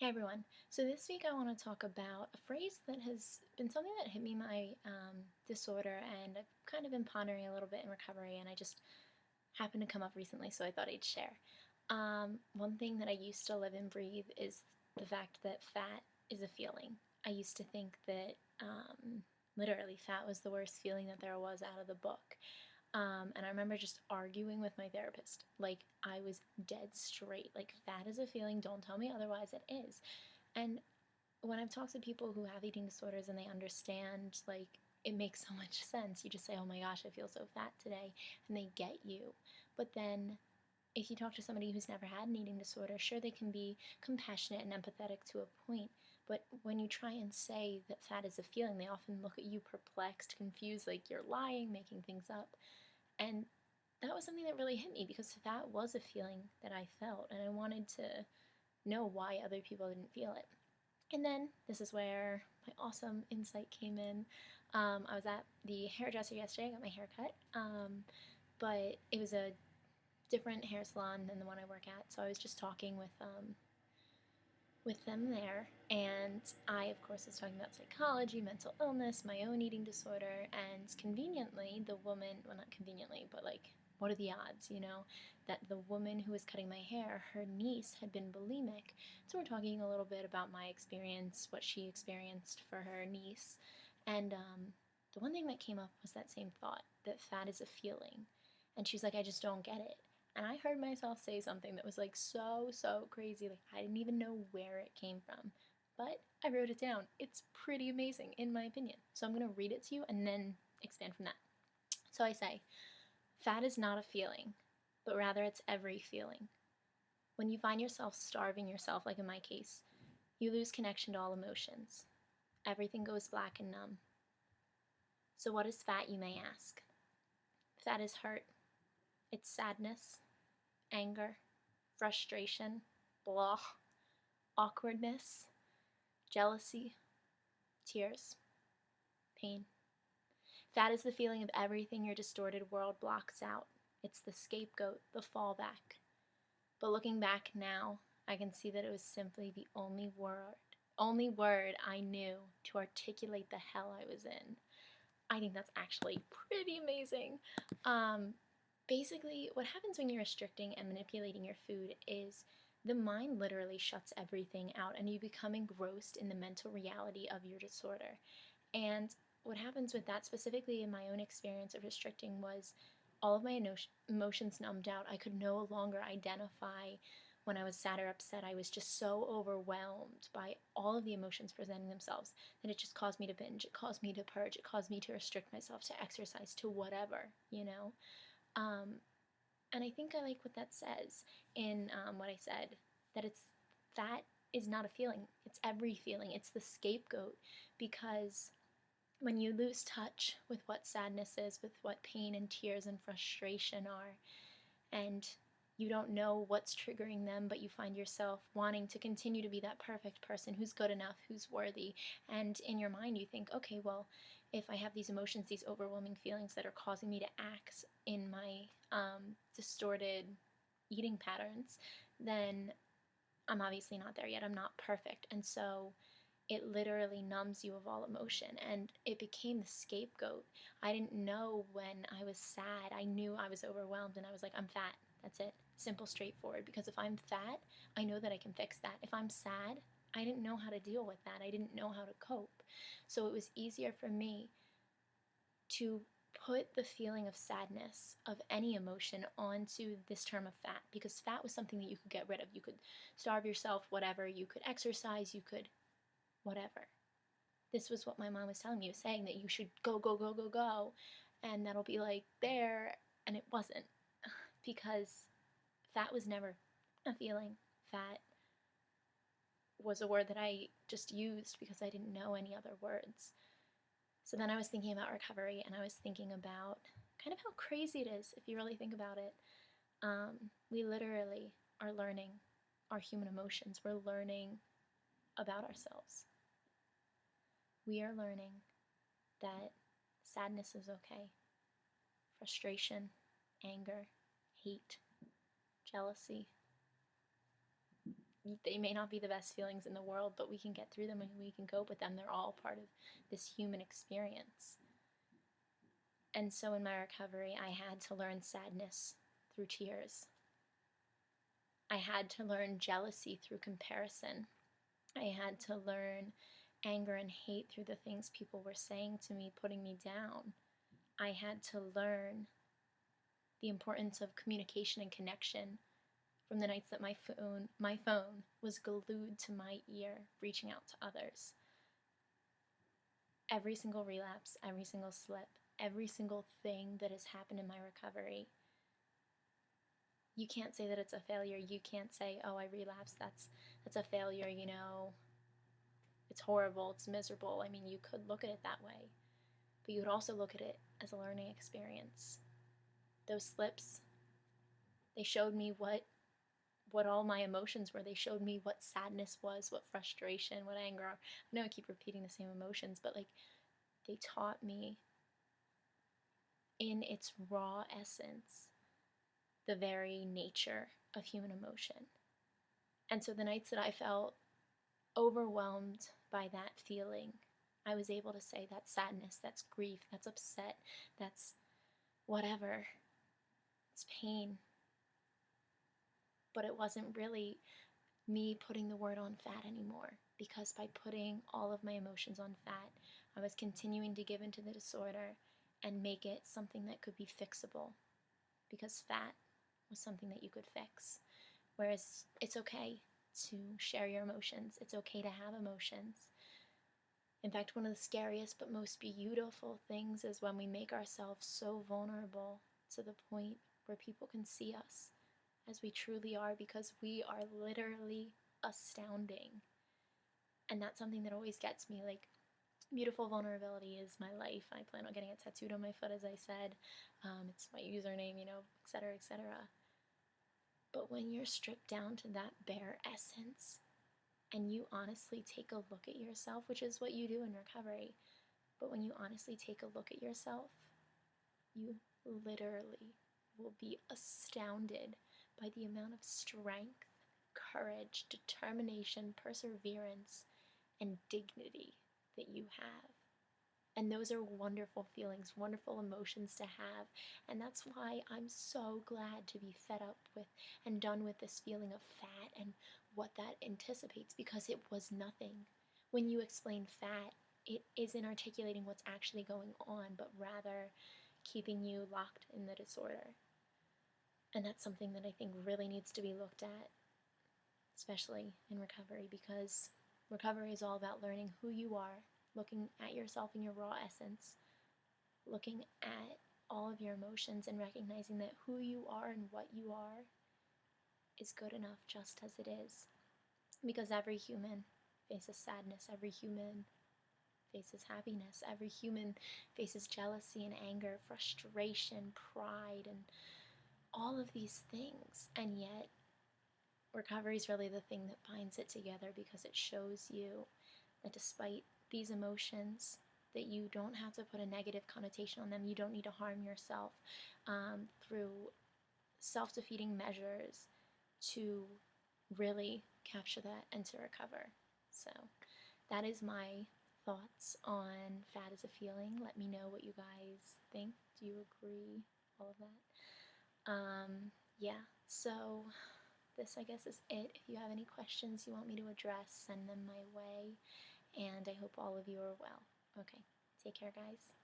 Hey everyone. So this week I want to talk about a phrase that has been something that hit me my disorder, and I've kind of been pondering a little bit in recovery, and I just happened to come up recently, so I thought I'd share. One thing that I used to live and breathe is the fact that fat is a feeling. I used to think that literally fat was the worst feeling that there was out of the book. And I remember just arguing with my therapist. Like, I was dead straight. Like, fat is a feeling. Don't tell me otherwise. It is. And when I've talked to people who have eating disorders and they understand, like, it makes so much sense. You just say, oh my gosh, I feel so fat today. And they get you. But then if you talk to somebody who's never had an eating disorder, sure, they can be compassionate and empathetic to a point. But when you try and say that fat is a feeling, they often look at you perplexed, confused, like you're lying, making things up. And that was something that really hit me because that was a feeling that I felt, and I wanted to know why other people didn't feel it. And then this is where my awesome insight came in. I was at the hairdresser yesterday, I got my hair cut, but it was a different hair salon than the one I work at, so I was just talking with them there, and I, of course, was talking about psychology, mental illness, my own eating disorder, and conveniently, the woman, well, not conveniently, but like, what are the odds, that the woman who was cutting my hair, her niece had been bulimic. So we're talking a little bit about my experience, what she experienced for her niece, and the one thing that came up was that same thought, that fat is a feeling. And she's like, I just don't get it. And I heard myself say something that was like so crazy. Like, I didn't even know where it came from. But I wrote it down. It's pretty amazing, in my opinion. So I'm going to read it to you and then expand from that. So I say, fat is not a feeling, but rather it's every feeling. When you find yourself starving yourself, like in my case, you lose connection to all emotions. Everything goes black and numb. So, what is fat, you may ask? Fat is hurt. It's sadness, anger, frustration, blah, awkwardness, jealousy, tears, pain. Fat is the feeling of everything your distorted world blocks out. It's the scapegoat, the fallback. But looking back now, I can see that it was simply the only word I knew to articulate the hell I was in. I think that's actually pretty amazing. Um, Basically, what happens when you're restricting and manipulating your food is the mind literally shuts everything out and you become engrossed in the mental reality of your disorder. And what happens with that, specifically in my own experience of restricting, was all of my emotions numbed out. I could no longer identify when I was sad or upset. I was just so overwhelmed by all of the emotions presenting themselves that it just caused me to binge. It caused me to purge. It caused me to restrict myself, to exercise, to whatever. Um, and I think I like what that says in what I said, that that is not a feeling. It's every feeling. It's the scapegoat, because when you lose touch with what sadness is, with what pain and tears and frustration are, and you don't know what's triggering them, but you find yourself wanting to continue to be that perfect person who's good enough, who's worthy. And in your mind, you think, okay, well, if I have these emotions, these overwhelming feelings that are causing me to act in my distorted eating patterns, then I'm obviously not there yet. I'm not perfect. And so it literally numbs you of all emotion, and it became the scapegoat. I didn't know when I was sad. I knew I was overwhelmed, and I was like, I'm fat. That's it. Simple, straightforward. Because if I'm fat, I know that I can fix that. If I'm sad, I didn't know how to deal with that. I didn't know how to cope. So it was easier for me to put the feeling of sadness, of any emotion, onto this term of fat, because fat was something that you could get rid of. You could starve yourself, whatever. You could exercise, you could whatever. This was what my mom was telling me, was saying that you should go, and that'll be like there, and it wasn't, because fat was never a feeling. Fat was a word that I just used because I didn't know any other words. So then I was thinking about recovery, and I was thinking about kind of how crazy it is if you really think about it. We literally are learning our human emotions. We're learning about ourselves. We are learning that sadness is okay, frustration, anger, hate, jealousy, they may not be the best feelings in the world, but we can get through them and we can cope with them. They're all part of this human experience. And so in my recovery, I had to learn sadness through tears. I had to learn jealousy through comparison. I had to learn anger and hate through the things people were saying to me, putting me down. I had to learn the importance of communication and connection from the nights that my phone was glued to my ear, reaching out to others. Every single relapse, every single slip, every single thing that has happened in my recovery, you can't say that it's a failure. You can't say, "Oh, I relapsed. That's a failure, you know. It's horrible, it's miserable." I mean, you could look at it that way, but you could also look at it as a learning experience. Those slips, they showed me what all my emotions were. They showed me what sadness was, what frustration, what anger. I know I keep repeating the same emotions, but like they taught me in its raw essence the very nature of human emotion. And so the nights that I felt overwhelmed by that feeling, I was able to say that's sadness, that's grief, that's upset, that's whatever. It's pain. But it wasn't really me putting the word on fat anymore, because by putting all of my emotions on fat, I was continuing to give into the disorder and make it something that could be fixable, because fat was something that you could fix. Whereas it's okay to share your emotions, it's okay to have emotions. In fact, one of the scariest but most beautiful things is when we make ourselves so vulnerable to the point where people can see us as we truly are, because we are literally astounding. And that's something that always gets me. Like, beautiful vulnerability is my life. I plan on getting it tattooed on my foot, as I said. It's my username, you know, etc., etc. But when you're stripped down to that bare essence and you honestly take a look at yourself, which is what you do in recovery, but when you honestly take a look at yourself, you literally will be astounded by the amount of strength, courage, determination, perseverance, and dignity that you have. And those are wonderful feelings, wonderful emotions to have. And that's why I'm so glad to be fed up with and done with this feeling of fat and what that anticipates, because it was nothing. When you explain fat, it isn't articulating what's actually going on, but rather keeping you locked in the disorder. And that's something that I think really needs to be looked at, especially in recovery, because recovery is all about learning who you are, looking at yourself in your raw essence, looking at all of your emotions and recognizing that who you are and what you are is good enough just as it is. Because every human faces sadness, every human faces happiness, every human faces jealousy and anger, frustration, pride, and all of these things. And yet, recovery is really the thing that binds it together, because it shows you that despite these emotions, that you don't have to put a negative connotation on them. You don't need to harm yourself through self-defeating measures to really capture that and to recover. So that is my thoughts on fat as a feeling. Let me know what you guys think. Do you agree? All of that. Yeah, so this, I guess, is it. If you have any questions you want me to address, send them my way. And I hope all of you are well. Okay, take care, guys.